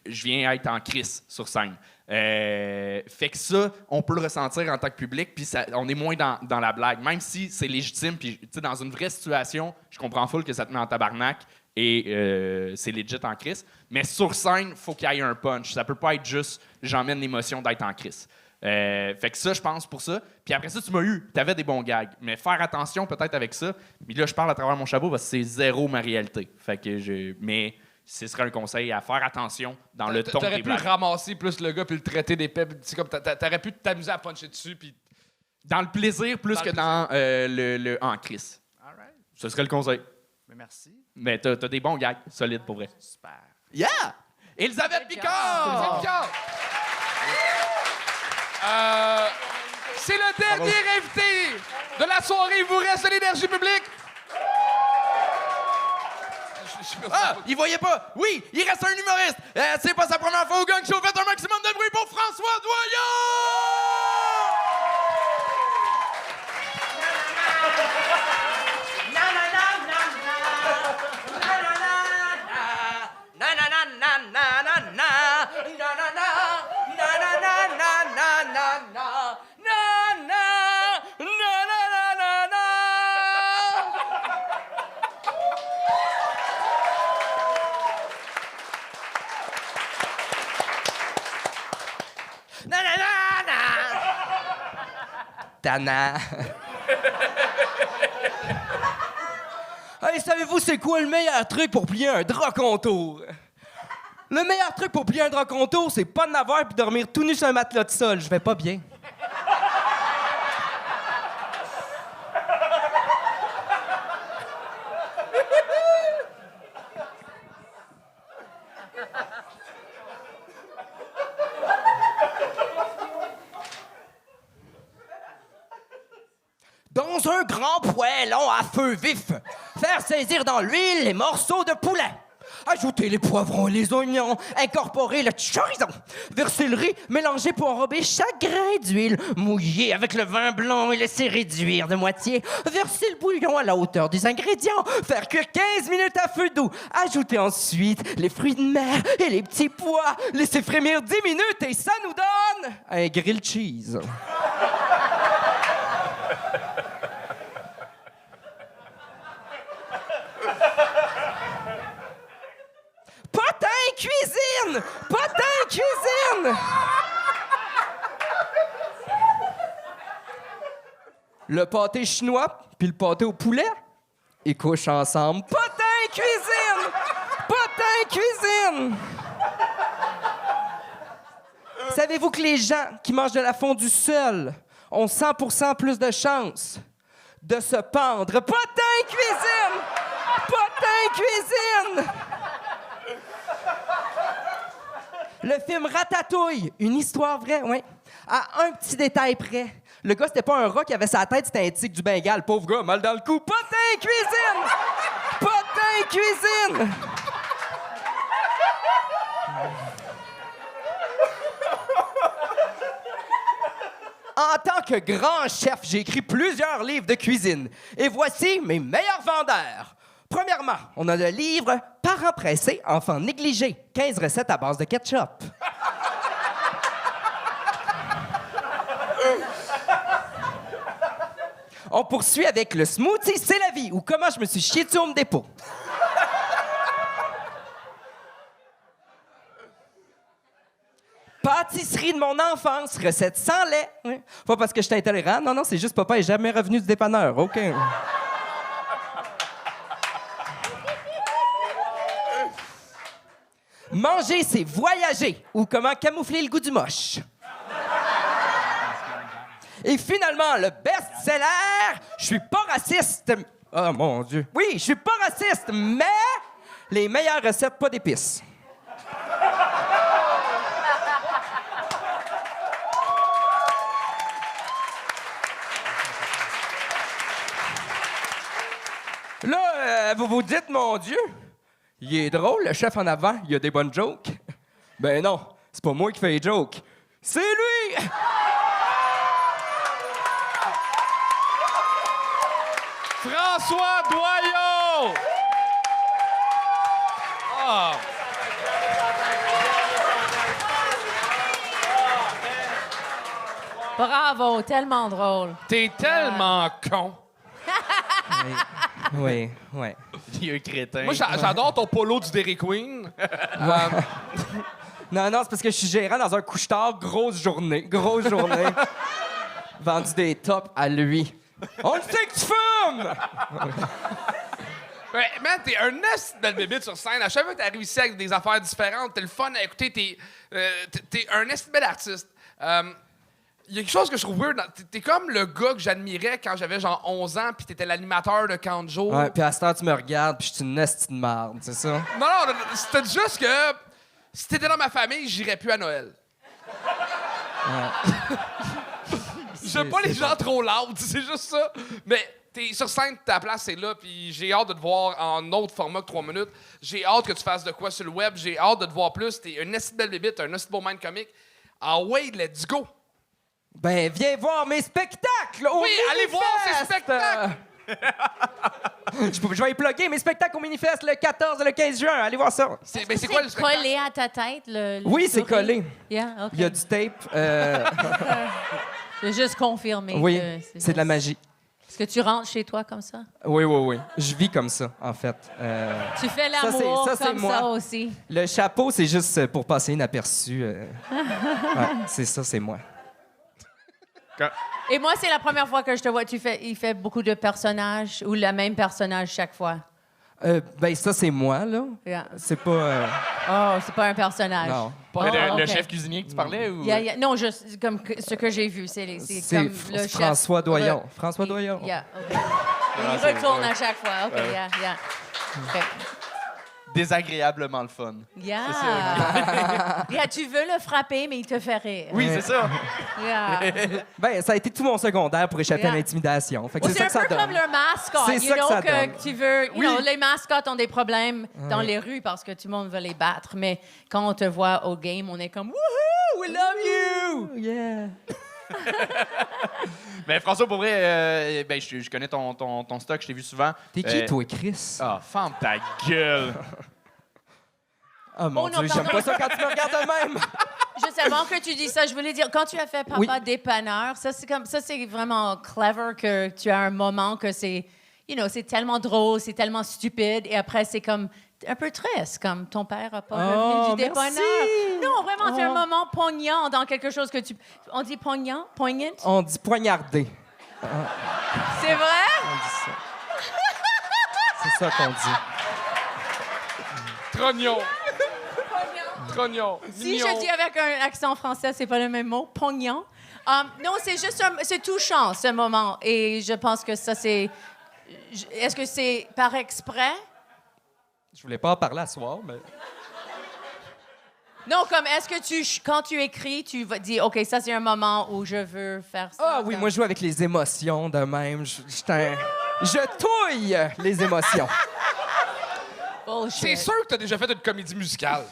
je viens être en crise sur scène. Fait que ça, on peut le ressentir en tant que public, puis on est moins dans la blague. Même si c'est légitime, puis dans une vraie situation, je comprends full que ça te met en tabarnak et c'est legit en crise. Mais sur scène, faut qu'il y ait un punch. Ça peut pas être juste j'emmène l'émotion d'être en crise. Fait que ça, je pense pour ça. Puis après ça, tu m'as eu. T'avais des bons gags. Mais faire attention peut-être avec ça. Mais là, je parle à travers mon chapeau parce que c'est zéro ma réalité. Fait que mais ce serait un conseil à faire attention dans le ton T'aurais des pu blagues. ramasser plus le gars puis le traiter d'épais. C'est comme t'aurais pu t'amuser à puncher dessus puis. Dans le plaisir plus Dans que le dans le en crise. All right. Ce serait le conseil. Mais merci. Mais t'as des bons gags solides pour vrai. Super. Yeah! Elisabeth Picard! C'est le dernier invité de la soirée. Il vous reste de l'énergie publique. Ah! Il voyait pas! Oui! Il reste un humoriste! C'est pas sa première fois au gang show. Faites un maximum de bruit pour François Doyon! Tana. Hey, savez-vous c'est quoi le meilleur truc pour plier un drap contour? Le meilleur truc pour plier un drap contour, c'est pas de n'avoir puis dormir tout nu sur un matelas de sol. Je vais pas bien. Dans un grand poêlon à feu vif, faire saisir dans l'huile les morceaux de poulet. Ajouter les poivrons et les oignons, incorporer le chorizo, verser le riz, mélanger pour enrober chaque grain d'huile, mouiller avec le vin blanc et laisser réduire de moitié, verser le bouillon à la hauteur des ingrédients, faire cuire 15 minutes à feu doux, ajouter ensuite les fruits de mer et les petits pois, laisser frémir 10 minutes et ça nous donne un grilled cheese. Potin cuisine! Potin cuisine! Le pâté chinois puis le pâté au poulet, ils couchent ensemble. Potin cuisine! Potin cuisine! Savez-vous que les gens qui mangent de la fondue seuls ont 100% plus de chances de se pendre? Potin cuisine! Potin cuisine! Le film Ratatouille, une histoire vraie, oui. À un petit détail près. Le gars, c'était pas un rat qui avait sa tête, c'était un tigre du Bengale. Pauvre gars, mal dans le cou. Potin cuisine! Potin cuisine! En tant que grand chef, j'ai écrit plusieurs livres de cuisine. Et voici mes meilleurs vendeurs. Premièrement, on a le livre « Parents pressés, enfants négligés ». 15 recettes à base de ketchup. On poursuit avec le smoothie « C'est la vie » ou « Comment je me suis chié dessus au Home Depot ». Pâtisserie de mon enfance, recette sans lait. Oui. Pas parce que je suis intolérant, non, c'est juste papa est jamais revenu du dépanneur. OK. Manger, c'est voyager. Ou comment camoufler le goût du moche. Et finalement, le best-seller, je suis pas raciste. Oh mon Dieu. Oui, je suis pas raciste, mais les meilleures recettes, pas d'épices. Là, vous vous dites, mon Dieu, il est drôle, le chef en avant, il a des bonnes jokes. Ben non, c'est pas moi qui fais les jokes. C'est lui! François Doyon! Ah! Bravo, tellement drôle. T'es tellement con. Oui. Il y a un crétin. Moi, j'adore ton polo du Dairy Queen. Non, c'est parce que je suis gérant dans un couche-tard, grosse journée. Vendu des tops à lui. On le sait que tu fumes! Ouais, man, t'es un esti de belle bébite sur scène. À chaque fois que t'as réussi avec des affaires différentes, t'es le fun à écouter, t'es un esti de bel artiste. Il y a quelque chose que je trouve weird. T'es comme le gars que j'admirais quand j'avais genre 11 ans, puis t'étais l'animateur de Camp de jour. Ouais, puis à ce temps, tu me regardes, puis je suis une esti de marde, c'est ça? Non, c'était juste que si t'étais dans ma famille, j'irais plus à Noël. J'aime pas les gens trop loud, c'est juste ça. Mais t'es sur scène, ta place est là, puis j'ai hâte de te voir en autre format que 3 minutes. J'ai hâte que tu fasses de quoi sur le web. J'ai hâte de te voir plus. T'es une esti de belle bébite, un esti de beau mind comique. Ah ouais, let's go! Ben, viens voir mes spectacles! Au Oui, allez voir ces spectacles! Je vais y plugger mes spectacles au Minifest le 14 et le 15 juin. Allez voir ça. C'est quoi le spectacle? collé à ta tête, le Oui, c'est sourire? collé. Yeah, OK. Il y a du tape. J'ai juste confirmé Oui, que c'est de la magie. Est-ce que tu rentres chez toi comme ça? Oui. Je vis comme ça, en fait. Tu fais l'amour ça, c'est comme moi. ça aussi? Le chapeau, c'est juste pour passer inaperçu. Ouais, c'est ça, c'est moi. Et moi, c'est la première fois que je te vois. Il fait beaucoup de personnages ou le même personnage chaque fois? Ben, ça, c'est moi, là. Yeah. C'est pas... Oh, c'est pas un personnage. Non. Oh, Le OK. chef cuisinier que tu parlais? Ou... Non, comme ce que j'ai vu, c'est comme le chef. François Doyon. François Doyon. Yeah, OK. Il retourne à chaque fois. OK, yeah. OK. Désagréablement le fun. Yeah. Tu veux le frapper, mais il te fait rire. Oui, c'est ça. Yeah. Ben, ça a été tout mon secondaire pour échapper à Yeah. l'intimidation. Fait que Well, c'est ça que un ça peu comme donne. leur mascotte. C'est ça que ça donne. Tu veux, you know, les mascottes ont des problèmes dans les rues parce que tout le monde veut les battre. Mais quand on te voit au game, on est comme woohoo, we love you. Yeah. Mais François, pour vrai, ben, je connais ton stock, je t'ai vu souvent. T'es qui, toi, Chris? Ah, ferme ta gueule! Oh mon Oh non, Dieu, j'aime pardon. pas ça quand tu me regardes de même. Juste avant que tu dis ça, je voulais dire, quand tu as fait Papa Oui. dépanneur, ça c'est vraiment clever que tu as un moment que c'est, c'est tellement drôle, c'est tellement stupide, et après c'est comme un peu triste, comme ton père a pas revenu du merci. dépanneur. Non, vraiment, c'est un moment poignant dans quelque chose que tu... On dit poignant? Poignant? On dit poignardé. C'est vrai? On dit ça. C'est ça qu'on dit. Trognon. Trognon. Si je dis avec un accent français, c'est pas le même mot, poignant. Non, c'est juste c'est touchant, ce moment. Et je pense que ça, c'est... Est-ce que c'est par exprès? Je voulais pas en parler à soir, mais... Non, comme est-ce que quand tu écris, tu vas dire, OK, ça, c'est un moment où je veux faire ça? Ah oui, comme- moi, je joue avec les émotions de même. Je touille les émotions. Bullshit. C'est sûr que t'as déjà fait une comédie musicale.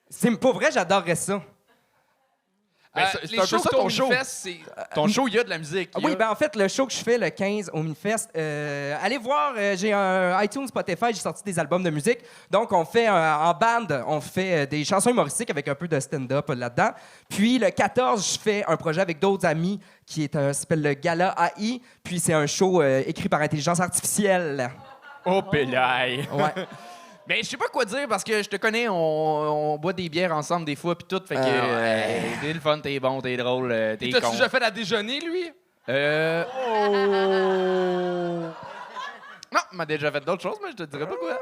C'est pour vrai, j'adorerais ça. Ben, c'est les un peu shows ça, que ton t'as au show. Minifest, c'est... Ton show, il y a de la musique. Oui, ben en fait, le show que je fais le 15 au Minifest, allez voir, j'ai un iTunes, Spotify, j'ai sorti des albums de musique. Donc, on fait en band, on fait des chansons humoristiques avec un peu de stand-up là-dedans. Puis le 14, je fais un projet avec d'autres amis qui s'appelle le Gala AI. Puis c'est un show écrit par intelligence artificielle. Oh, pélaille! Ouais. Mais je sais pas quoi dire parce que je te connais, on boit des bières ensemble des fois puis tout, fait que t'es le fun, t'es bon, t'es drôle, t'es T'as-tu con. déjà fait à déjeuner, lui? Non, il m'a déjà fait d'autres choses, mais je te dirais pas quoi.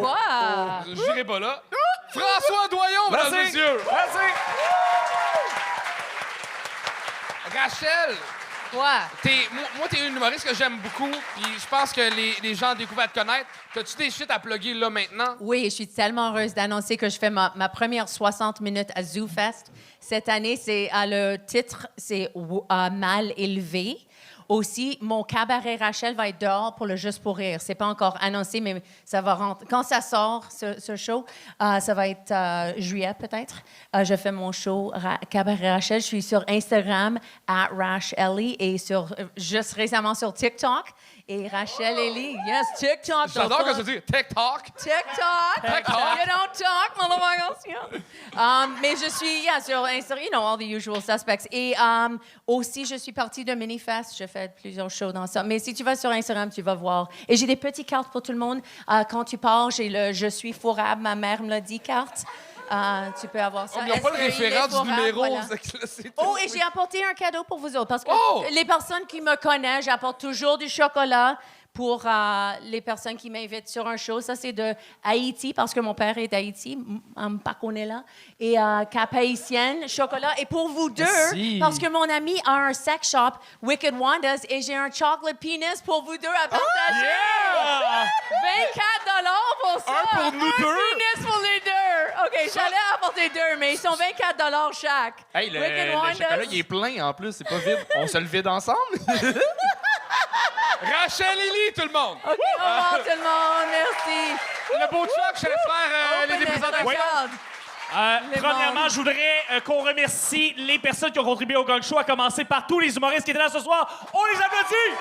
Quoi? Je n'irai pas là. François Doyon, mesdames et messieurs. Merci. Rachel, Quoi? moi, t'es une humoriste que j'aime beaucoup, puis je pense que les gens découvrent à te connaître. T'as-tu des shit à plugger là maintenant? Oui, je suis tellement heureuse d'annoncer que je fais ma première 60 minutes à ZooFest. Cette année, le titre, c'est Mal élevé. Aussi, mon cabaret Rachel va être dehors pour le Juste pour rire. C'est pas encore annoncé, mais ça va rentrer. Quand ça sort, ce show, ça va être juillet peut-être. Je fais mon show cabaret Rachel. Je suis sur Instagram @RashEllie et juste récemment sur TikTok. Et Rachel Ellie, yes, TikTok. J'adore quand tu dis TikTok. TikTok. You don't talk, motherfuckers. Mais je suis sur Instagram, all the usual suspects. Et aussi, je suis partie de Minifest. Je fais plusieurs shows dans ça. Mais si tu vas sur Instagram, tu vas voir. Et j'ai des petites cartes pour tout le monde. Quand tu pars, j'ai le Je suis fourrable, ma mère me l'a dit carte. Tu peux avoir ça. On n'a pas le référent du numéro. Voilà. Oh, et j'ai apporté un cadeau pour vous autres. Parce que les personnes qui me connaissent, j'apporte toujours du chocolat pour les personnes qui m'invitent sur un show. Ça, c'est de Haïti, parce que mon père est d'Haïti, Mpakonela, et Cap-Haïtienne, chocolat. Et pour vous deux, parce que mon ami a un sex shop, Wicked Wandas, et j'ai un chocolate penis pour vous deux à partager. Yeah! 24 $ pour ça. Un pour nous deux. Un penis pour les deux. OK, j'allais apporter deux, mais ils sont 24 $ chaque. Hey, le Wicked chocolat, il est plein en plus, c'est pas vide. On se le vide ensemble? Rachel Ellie, tout le monde. OK, au revoir tout le monde. Merci. Le beau Chuck, je te laisse faire les présentations. Premièrement, je voudrais qu'on remercie les personnes qui ont contribué au Gang Show, à commencer par tous les humoristes qui étaient là ce soir. On les applaudit!